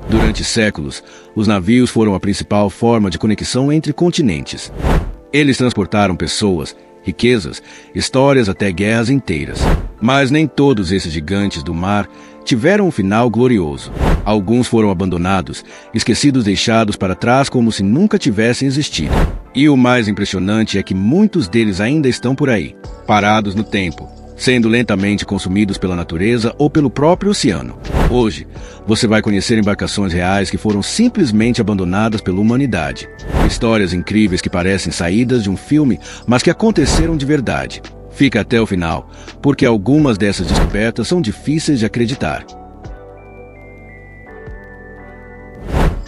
Durante séculos, os navios foram a principal forma de conexão entre continentes. Eles transportaram pessoas, riquezas, histórias até guerras inteiras. Mas nem todos esses gigantes do mar tiveram um final glorioso. Alguns foram abandonados, esquecidos, deixados para trás como se nunca tivessem existido. E o mais impressionante é que muitos deles ainda estão por aí, parados no tempo, sendo lentamente consumidos pela natureza ou pelo próprio oceano. Hoje, você vai conhecer embarcações reais que foram simplesmente abandonadas pela humanidade. Histórias incríveis que parecem saídas de um filme, mas que aconteceram de verdade. Fica até o final, porque algumas dessas descobertas são difíceis de acreditar.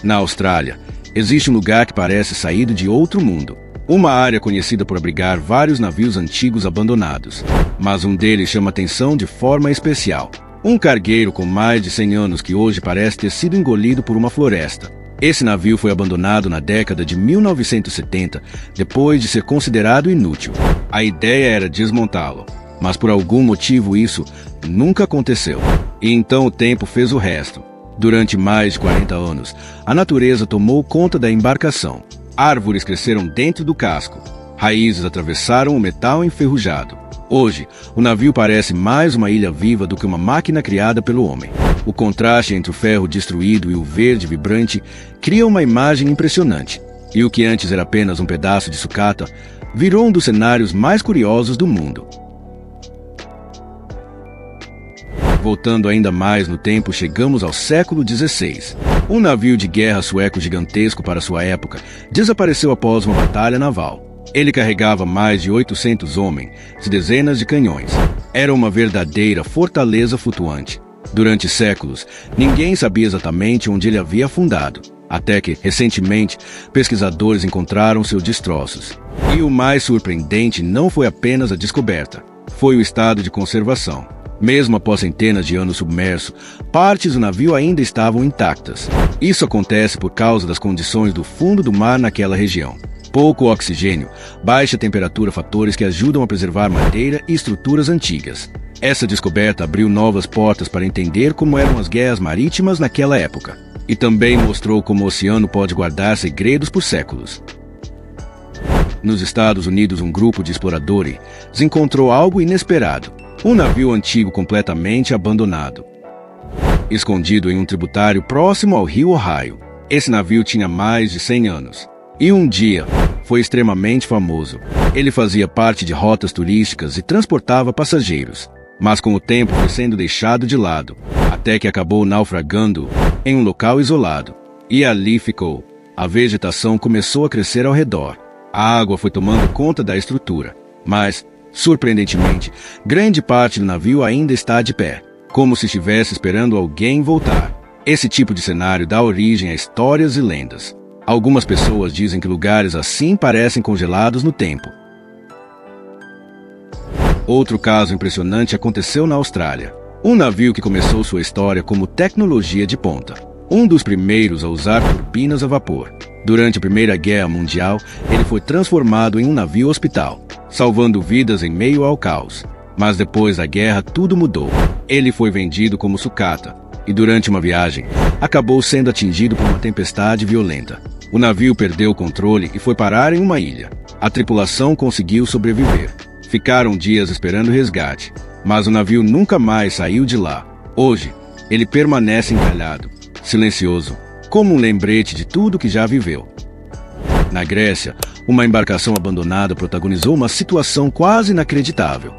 Na Austrália, existe um lugar que parece saído de outro mundo. Uma área conhecida por abrigar vários navios antigos abandonados. Mas um deles chama atenção de forma especial. Um cargueiro com mais de 100 anos que hoje parece ter sido engolido por uma floresta. Esse navio foi abandonado na década de 1970, depois de ser considerado inútil. A ideia era desmontá-lo, mas por algum motivo isso nunca aconteceu. E então o tempo fez o resto. Durante mais de 40 anos, a natureza tomou conta da embarcação. Árvores cresceram dentro do casco. Raízes atravessaram o metal enferrujado. Hoje, o navio parece mais uma ilha viva do que uma máquina criada pelo homem. O contraste entre o ferro destruído e o verde vibrante cria uma imagem impressionante. E o que antes era apenas um pedaço de sucata, virou um dos cenários mais curiosos do mundo. Voltando ainda mais no tempo, chegamos ao século XVI. Um navio de guerra sueco gigantesco para sua época desapareceu após uma batalha naval. Ele carregava mais de 800 homens e dezenas de canhões. Era uma verdadeira fortaleza flutuante. Durante séculos, ninguém sabia exatamente onde ele havia afundado, até que, recentemente, pesquisadores encontraram seus destroços. E o mais surpreendente não foi apenas a descoberta, foi o estado de conservação. Mesmo após centenas de anos submerso, partes do navio ainda estavam intactas. Isso acontece por causa das condições do fundo do mar naquela região. Pouco oxigênio, baixa temperatura, fatores que ajudam a preservar madeira e estruturas antigas. Essa descoberta abriu novas portas para entender como eram as guerras marítimas naquela época. E também mostrou como o oceano pode guardar segredos por séculos. Nos Estados Unidos, um grupo de exploradores encontrou algo inesperado. Um navio antigo completamente abandonado, escondido em um tributário próximo ao rio Ohio. Esse navio tinha mais de 100 anos. E um dia, foi extremamente famoso. Ele fazia parte de rotas turísticas e transportava passageiros. Mas com o tempo foi sendo deixado de lado, até que acabou naufragando em um local isolado. E ali ficou. A vegetação começou a crescer ao redor. A água foi tomando conta da estrutura. Mas, surpreendentemente, grande parte do navio ainda está de pé, como se estivesse esperando alguém voltar. Esse tipo de cenário dá origem a histórias e lendas. Algumas pessoas dizem que lugares assim parecem congelados no tempo. Outro caso impressionante aconteceu na Austrália. Um navio que começou sua história como tecnologia de ponta. Um dos primeiros a usar turbinas a vapor. Durante a Primeira Guerra Mundial, ele foi transformado em um navio hospital, salvando vidas em meio ao caos. Mas depois da guerra, tudo mudou. Ele foi vendido como sucata, e durante uma viagem, acabou sendo atingido por uma tempestade violenta. O navio perdeu o controle e foi parar em uma ilha. A tripulação conseguiu sobreviver. Ficaram dias esperando resgate, mas o navio nunca mais saiu de lá. Hoje, ele permanece encalhado, silencioso, como um lembrete de tudo que já viveu. Na Grécia, uma embarcação abandonada protagonizou uma situação quase inacreditável.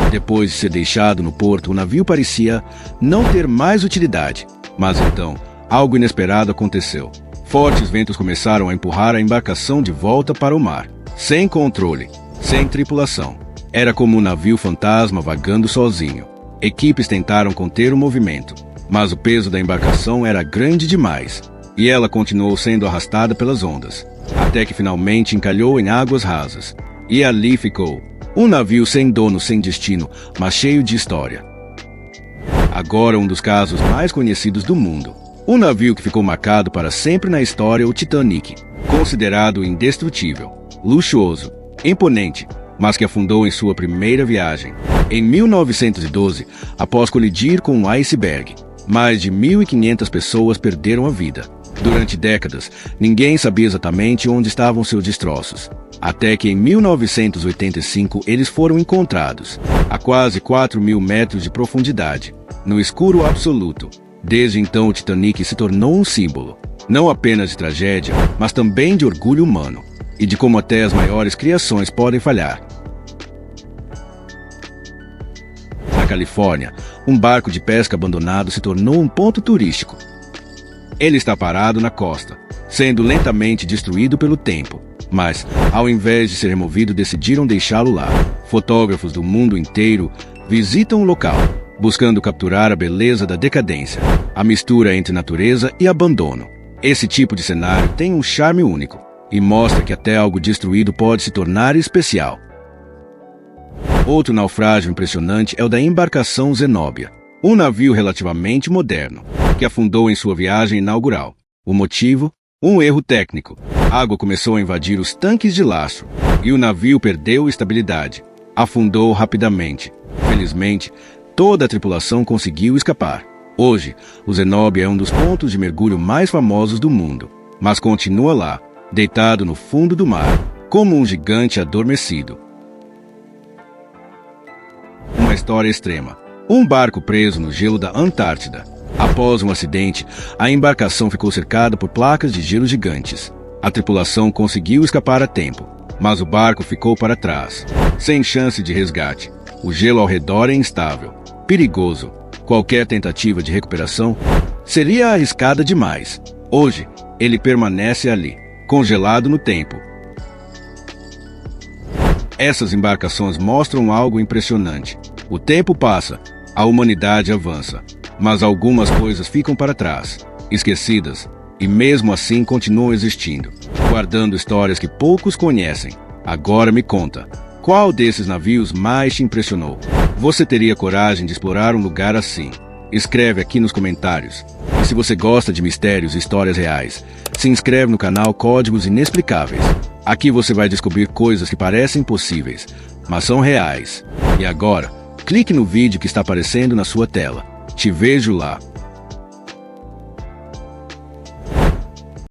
Depois de ser deixado no porto, o navio parecia não ter mais utilidade. Mas então, algo inesperado aconteceu. Fortes ventos começaram a empurrar a embarcação de volta para o mar. Sem controle, sem tripulação. Era como um navio fantasma vagando sozinho. Equipes tentaram conter o movimento, mas o peso da embarcação era grande demais. E ela continuou sendo arrastada pelas ondas, até que finalmente encalhou em águas rasas. E ali ficou. Um navio sem dono, sem destino, mas cheio de história. Agora um dos casos mais conhecidos do mundo. Um navio que ficou marcado para sempre na história, o Titanic. Considerado indestrutível, luxuoso, imponente, mas que afundou em sua primeira viagem, em 1912, após colidir com um iceberg. Mais de 1.500 pessoas perderam a vida. Durante décadas, ninguém sabia exatamente onde estavam seus destroços. Até que em 1985 eles foram encontrados, a quase 4.000 metros de profundidade, no escuro absoluto. Desde então o Titanic se tornou um símbolo, não apenas de tragédia, mas também de orgulho humano, e de como até as maiores criações podem falhar. Na Califórnia, um barco de pesca abandonado se tornou um ponto turístico. Ele está parado na costa, sendo lentamente destruído pelo tempo. Mas, ao invés de ser removido, decidiram deixá-lo lá. Fotógrafos do mundo inteiro visitam o local, buscando capturar a beleza da decadência, a mistura entre natureza e abandono. Esse tipo de cenário tem um charme único e mostra que até algo destruído pode se tornar especial. Outro naufrágio impressionante é o da embarcação Zenobia, um navio relativamente moderno, que afundou em sua viagem inaugural. O motivo? Um erro técnico. A água começou a invadir os tanques de lastro e o navio perdeu estabilidade. Afundou rapidamente. Felizmente, toda a tripulação conseguiu escapar. Hoje, o Zenobia é um dos pontos de mergulho mais famosos do mundo, mas continua lá, deitado no fundo do mar, como um gigante adormecido. Uma história extrema. Um barco preso no gelo da Antártida. Após um acidente, a embarcação ficou cercada por placas de gelo gigantes. A tripulação conseguiu escapar a tempo, mas o barco ficou para trás, sem chance de resgate. O gelo ao redor é instável, perigoso. Qualquer tentativa de recuperação seria arriscada demais. Hoje, ele permanece ali, congelado no tempo. Essas embarcações mostram algo impressionante. O tempo passa, a humanidade avança, mas algumas coisas ficam para trás, esquecidas, e mesmo assim continuam existindo, guardando histórias que poucos conhecem. Agora me conta, qual desses navios mais te impressionou? Você teria coragem de explorar um lugar assim? Escreve aqui nos comentários. E se você gosta de mistérios e histórias reais, se inscreve no canal Códigos Inexplicáveis. Aqui você vai descobrir coisas que parecem impossíveis, mas são reais. E agora, clique no vídeo que está aparecendo na sua tela. Te vejo lá.